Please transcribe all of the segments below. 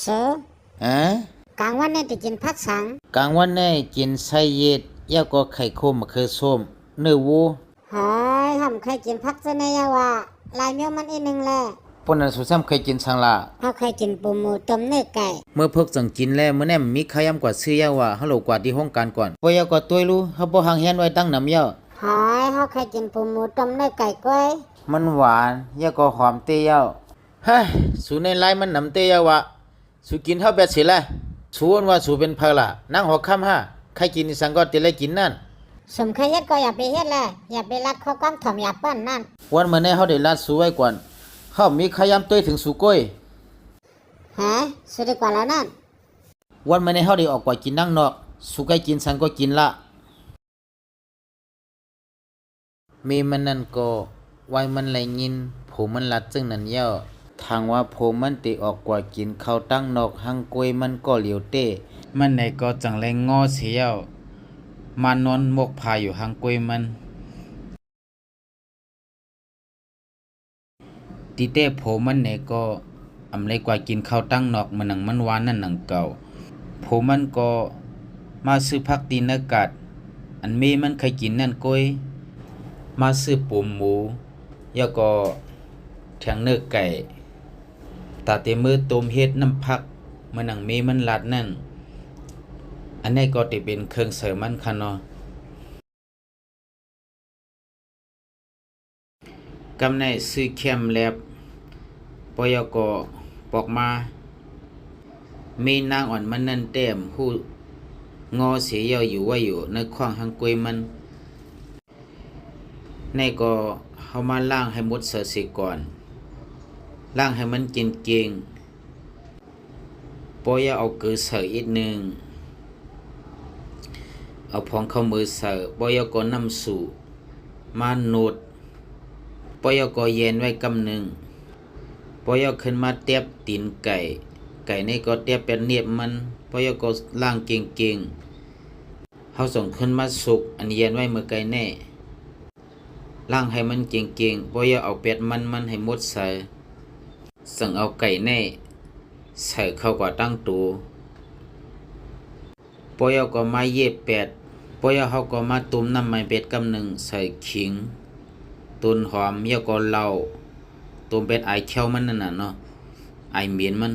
เสืออ่กลางวันเนี่ยจะกินผักสังกลางวันนี่กินไส้เย็ดยาก็ไข่โคมมะเขือส้มเนื้อวัวหอยทำใครกินผักซะในยาว่าลายเมียวมันอีหนึ่งแหละปนนั้นสุซ้ำเคยกินสังละเขาเคยกินปูหมูต้มเนื้อไก่เมื่อเพิกจังกินแล้วมื้อแนมมีขยำกว่าซื้อยาว่าฮัลโหลกว่าที่ห้องการก่อนบ่ยาก็ตัวรู้เฮาบ่หังเฮียนไว้ตั้งน้ำยาหอยเขาเคยกินปูหมูต้มเนื้อไก่ก้อยมันหวานยาก็หอมเตยาเฮ้ยสูในไลมันน้ำเตยาวะสูกินเฮาแบบสิละสูอันว่าสูเป็นเพล่ะนั่งหอกค่ำฮะใครกินนี่สังก็ติเลยกินนั่นสมเคยเฮ็ดก็อย่าไปเฮ็ดแหละอย่าไปรัดข้อกล้องถ่อมอย่าปั้นนั่นวันมื้อนี้เฮาได้ลาดสูไว้ก่อนเฮามีขยำตัวถึงสูก้อยฮะสุดดีกว่าแล้วนั่นวันมื้อนี้เฮาได้ออกกว่ากินนั่งนอกสูใกล้กินสังก็กินละมีมันนั่นก็ไว้มันไหลยินผมมันลัดซึ่งนั่นเย้าทางว่าผมมันติออกกว่ากินข้าวตั้งนอกหังกวยมันก็เหลียวเต้มันไหนก็จังแรงงอเสียวมานอนมกพาอยู่หังกวยมันตีเต้ผมมันไหนก็อำเลยกว่ากินข้าวตั้งนอกมันหนังมันหวานนั่นหนังเก่าผมมันก็มาซื้อผักตีนอากาศอันเมมันเคยกินนั่นกวยมาซื้อปูหมูยาก็แทงเนื้อไก่ตาเตมือต้มเฮ็ดน้ำผักมันหนังเมมันลัดนั่นอันนี้ก็ติเป็นเครื่องเสริมมันค่ะเนาะกำในซื้อเข้มแลบปอยก็ปอกมามีนางอ่อนมันนั่นแต้มหู้งอเสียยาวอยู่ว่าอยู่ในข้องหังกวยมันในก็เฮามาล้างให้หมดเสือสิก่อนล้างให้มันกินเก่งปอยเอาเกลือเสืออีกนึงเอาพองเข้ามือเสือปอยก็นำสู่มาโนดปอยก็เย็นไว้กำนึงปอยขึ้นมาเตียบตีนไก่ไก่นี่ก็เตียบเป็นเนียบมันปอยก็ล้างเก่งๆเฮาส่งขึ้นมาสุกอันเย็นไว้มื้อไก่แน่ล้างให้มันเก่งๆปอยเอาเป็ดมันให้หมดใส่สั่งเอาไก่แน่ใส่เข้ากับตั้งตูปอยก็มาเย็บเป็ดปอยเฮาก็มาตุ่มน้ำมันเป็ดกำนึงใส่ขิงต้นหอมยาก็เหล้าต้มเป็ดไอเขียวมันนั่นน่ะเนาะไอเหม็นมัน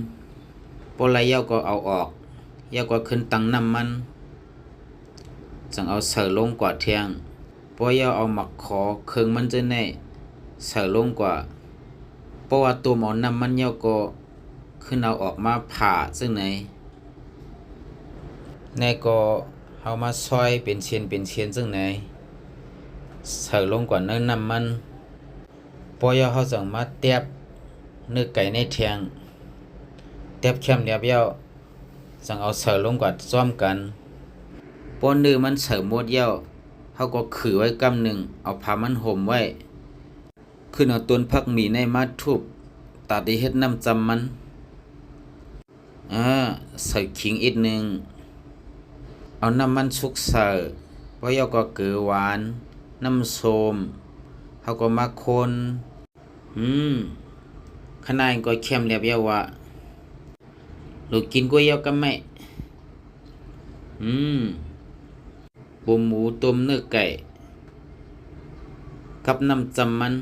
ปอไหลยาก็เอาออกยาก็ขึ้นตั้งน้ำมันจังเอาใส่ลงกว่าเที่ยงปอยเอาหมักขอเครื่องมันจะแน่ใส่ลงกว่าเพราะว่าตัวหมอน้ำมันยาก็ขึ้นเอาออกมาผ่าซึ่งไหนในก็เอามาซอยเป็นเชียนซึ่งไหนใส่ลงกว่าเนื้อน้ำมันปอยเขาสั่งมาเตียบเนื้อไก่ในเทียงเตียบเข้มเรียบเย้าสั่งเอาใส่ลงกว่าซ้อมกันปนเนื้อมันใส่หมดเย้าเขาก็ขือไว้กำหนึ่งเอาผ้ามันห่มไว้ขึ้นเอาต้นผักหมี่ในมาทุบตัดที่เฮ็ดน้ำจำมันใส่ขิงอีกหนึ่งเอาน้ำมันสุกใส่ปอยก็เกลือหวานน้ำส้มเขาก็มาคนขนาดก็เข้มเรียบยาวะลูกกินก๋วยเตี๋ยวกันไหมปูหมูต้มเนื้อไก่กับน้ำจำมัน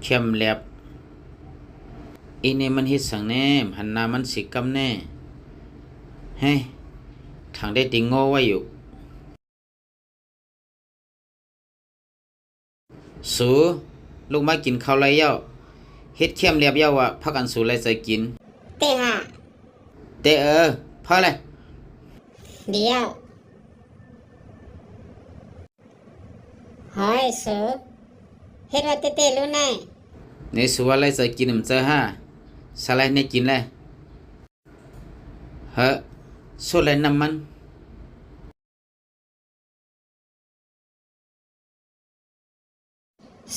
เข้มเรียบอีนี่มันเฮ็ดสังแน่หันหน้ามันสิกำแน่เฮ้ทางได้ติงโง่ไว้อยู่สูลูกมากินข้าวไรเย้าเฮ็ดเข้มเรียบเย้าว่ะพักอันสูไรใส่กินเตะห่ะเตพอเลยเดี๋ยวหอยเสือเฮ็ดว่าเตะรู้ไหนในสูว่าไรใส่กินมันจะฮะสไลด์ในกินเลยสูไรน้ำมัน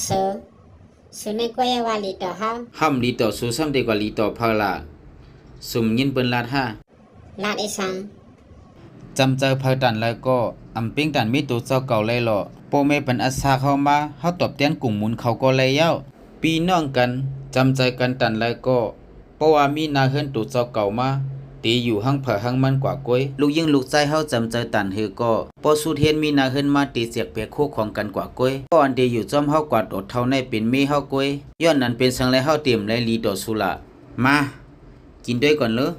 สือในกวยว่าลีต่อเฮาห้ามลีต่อสูซ้ำดีกว่าลีต่อพอละสุ่มยินเปิ้นลาดลาดอีสังจำเจอพาดันแล้วก็อำปิ้งดันมีตัวเจ้าเก่าเลยหรอโปเมเป็นอาสาเข้ามาเฮาตอบเตียนกลุ่มหมุนเขาก็เลยเย้าปีน้องกันจำใจกันดันแล้วก็โป ราะว่ามีนาเฮือนตูเจ้าเก่ามาตีอยู่หังเผอหังมันกว่าก้อยลูกยิ่งลูกใจเฮาจำใจตันฮือก็ปอสุเทนมีนาเฮือนมาตีเสียกเปียกคู่ของกันกว่าก้อยก่อนที่อยู่จอมเฮากวาดอดเท่าในเป็นมีเฮาก้อยย้อนนั้นเป็นสังไรเฮาเตรียมและลีต่อสุละมากินด้วยก่อนเลย